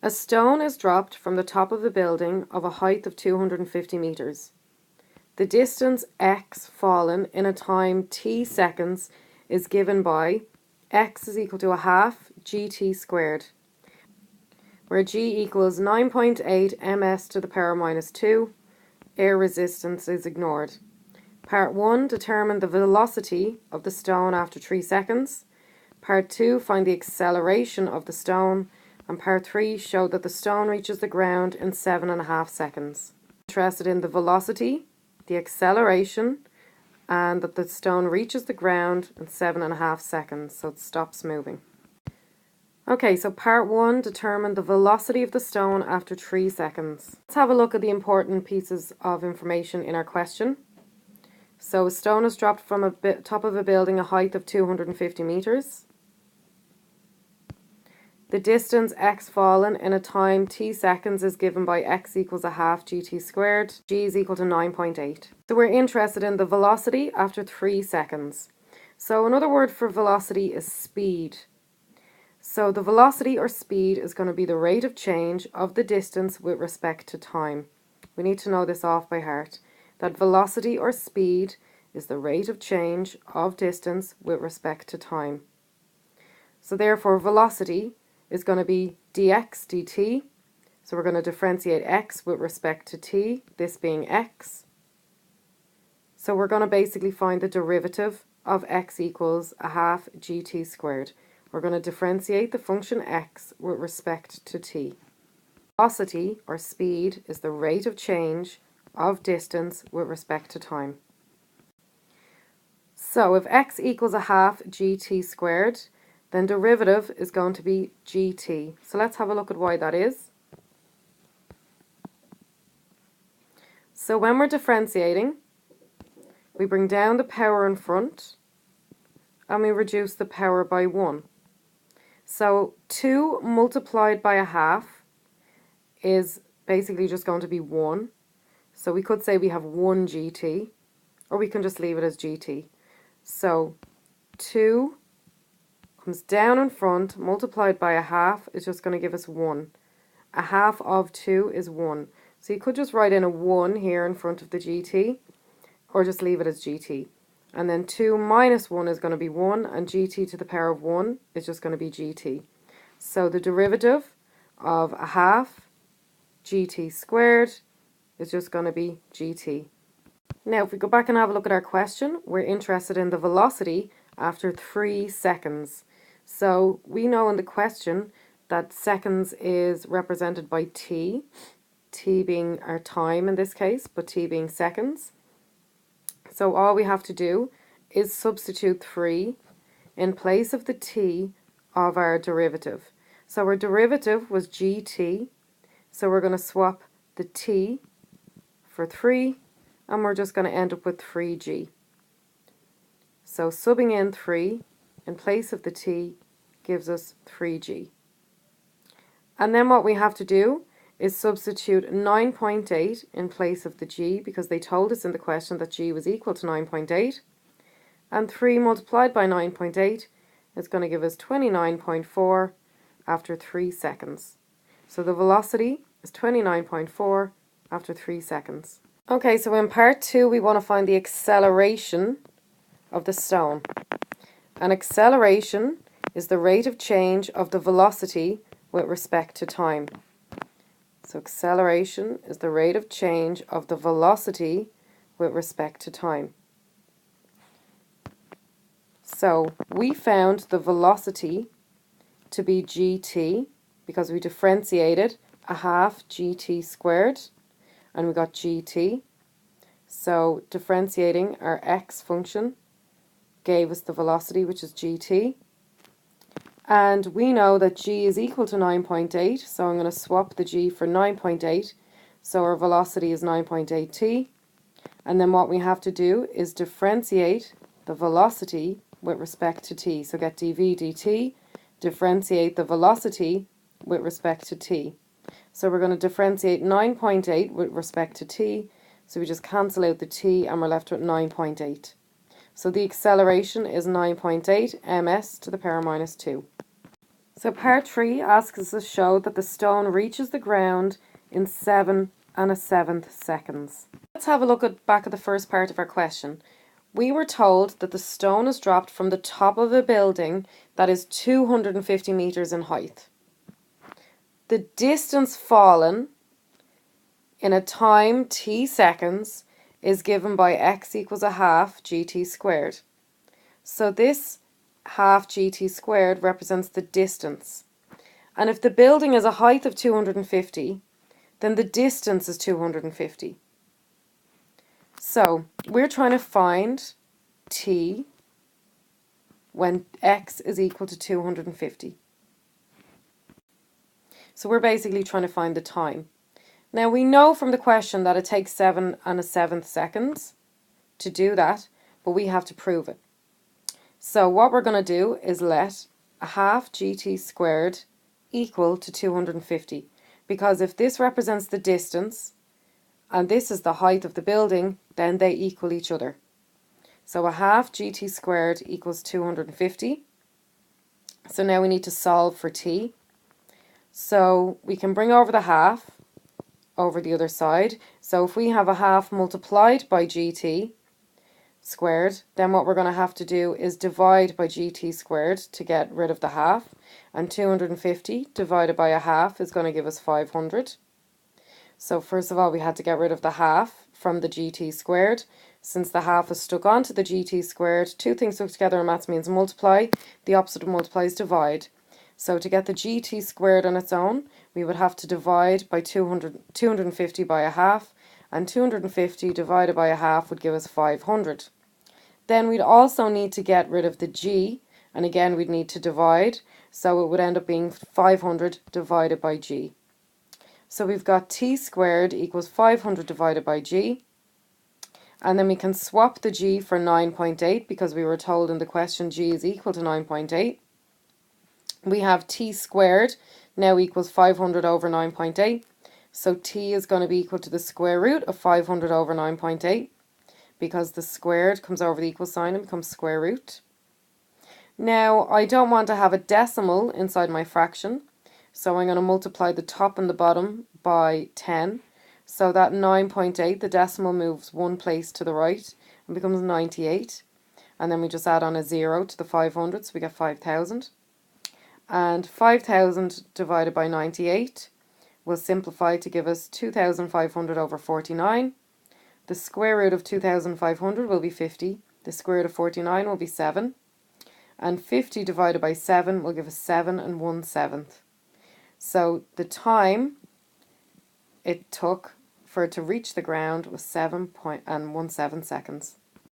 A stone is dropped from the top of a building of a height of 250 meters. The distance x fallen in a time t seconds is given by x is equal to a half gt squared, where g equals 9.8 ms to the power minus 2. Air resistance is ignored. Part 1, determine the velocity of the stone after 3 seconds. Part 2, find the acceleration of the stone. And part 3, show that the stone reaches the ground in 7.5 seconds. Interested in the velocity, the acceleration, and that the stone reaches the ground in 7.5 seconds, so it stops moving. Okay, so part 1, determine the velocity of the stone after 3 seconds. Let's have a look at the important pieces of information in our question. So a stone is dropped from a top of a building a height of 250 meters. The distance x fallen in a time t seconds is given by x equals a half gt squared. G is equal to 9.8. So we're interested in the velocity after 3 seconds. So another word for velocity is speed. So the velocity or speed is going to be the rate of change of the distance with respect to time. We need to know this off by heart. That velocity or speed is the rate of change of distance with respect to time. So therefore velocity is going to be dx dt. So we're going to differentiate x with respect to t, this being x. So we're going to basically find the derivative of x equals a half gt squared. We're going to differentiate the function x with respect to t. Velocity or speed is the rate of change of distance with respect to time. So if x equals a half gt squared, then derivative is going to be gt. So let's have a look at why that is. So when we're differentiating, we bring down the power in front and we reduce the power by 1. So 2 multiplied by a half is basically just going to be 1. So we could say we have 1 gt, or we can just leave it as gt. So 2 comes down in front, multiplied by a half is just going to give us 1. A half of 2 is 1. So you could just write in a 1 here in front of the gt, or just leave it as gt. And then 2 minus 1 is going to be 1, and gt to the power of 1 is just going to be gt. So the derivative of a half gt squared is just going to be gt. Now if we go back and have a look at our question, we're interested in the velocity after 3 seconds. So we know in the question that seconds is represented by t, t being our time in this case, but t being seconds. So all we have to do is substitute 3 in place of the t of our derivative. So our derivative was gt, so we're going to swap the t for 3, and we're just going to end up with 3g. So subbing in 3 in place of the t gives us 3g. And then what we have to do is substitute 9.8 in place of the g, because they told us in the question that g was equal to 9.8. And 3 multiplied by 9.8 is going to give us 29.4 after 3 seconds. So the velocity is 29.4 after 3 seconds. Okay, so in part 2 we want to find the acceleration of the stone. An acceleration is the rate of change of the velocity with respect to time. So acceleration is the rate of change of the velocity with respect to time. So we found the velocity to be gt because we differentiated a half gt squared and we got gt. So differentiating our x function gave us the velocity, which is gt. And we know that g is equal to 9.8, so I'm going to swap the g for 9.8. So our velocity is 9.8 t. And then what we have to do is differentiate the velocity with respect to t. So get dv dt, differentiate the velocity with respect to t. So we're going to differentiate 9.8 with respect to t. So we just cancel out the t and we're left with 9.8. So the acceleration is 9.8 ms to the power minus 2. So part 3 asks us to show that the stone reaches the ground in 7 1/7 seconds. Let's have a look back at the first part of our question. We were told that the stone is dropped from the top of a building that is 250 meters in height. The distance fallen in a time t seconds is given by x equals a half gt squared. So this half gt squared represents the distance. And if the building is a height of 250, then the distance is 250. So we're trying to find t when x is equal to 250. So we're basically trying to find the time. Now we know from the question that it takes 7 1/7 seconds to do that, but we have to prove it. So what we're going to do is let a half gt squared equal to 250, because if this represents the distance and this is the height of the building, then they equal each other. So a half gt squared equals 250. So now we need to solve for t. So we can bring over the half over the other side. So if we have a half multiplied by gt squared, then what we're going to have to do is divide by gt squared to get rid of the half. And 250 divided by a half is going to give us 500. So first of all, we had to get rid of the half from the gt squared. Since the half is stuck onto the gt squared, two things stuck together in maths means multiply. The opposite of multiply is divide. So to get the gt squared on its own, we would have to divide by 250 by a half, and 250 divided by a half would give us 500. Then we'd also need to get rid of the g, and again we'd need to divide, so it would end up being 500 divided by g. So we've got t squared equals 500 divided by g, and then we can swap the g for 9.8 because we were told in the question g is equal to 9.8. We have t squared now equals 500 over 9.8, so t is going to be equal to the square root of 500 over 9.8, because the squared comes over the equal sign and becomes square root. Now I don't want to have a decimal inside my fraction, so I'm going to multiply the top and the bottom by 10. So that 9.8, the decimal moves one place to the right and becomes 98. And then we just add on a 0 to the 500, so we get 5,000. And 5,000 divided by 98 will simplify to give us 2,500 over 49. The square root of 2,500 will be 50. The square root of 49 will be 7. And 50 divided by 7 will give us 7 1/7. So the time it took for it to reach the ground was 7.17 seconds.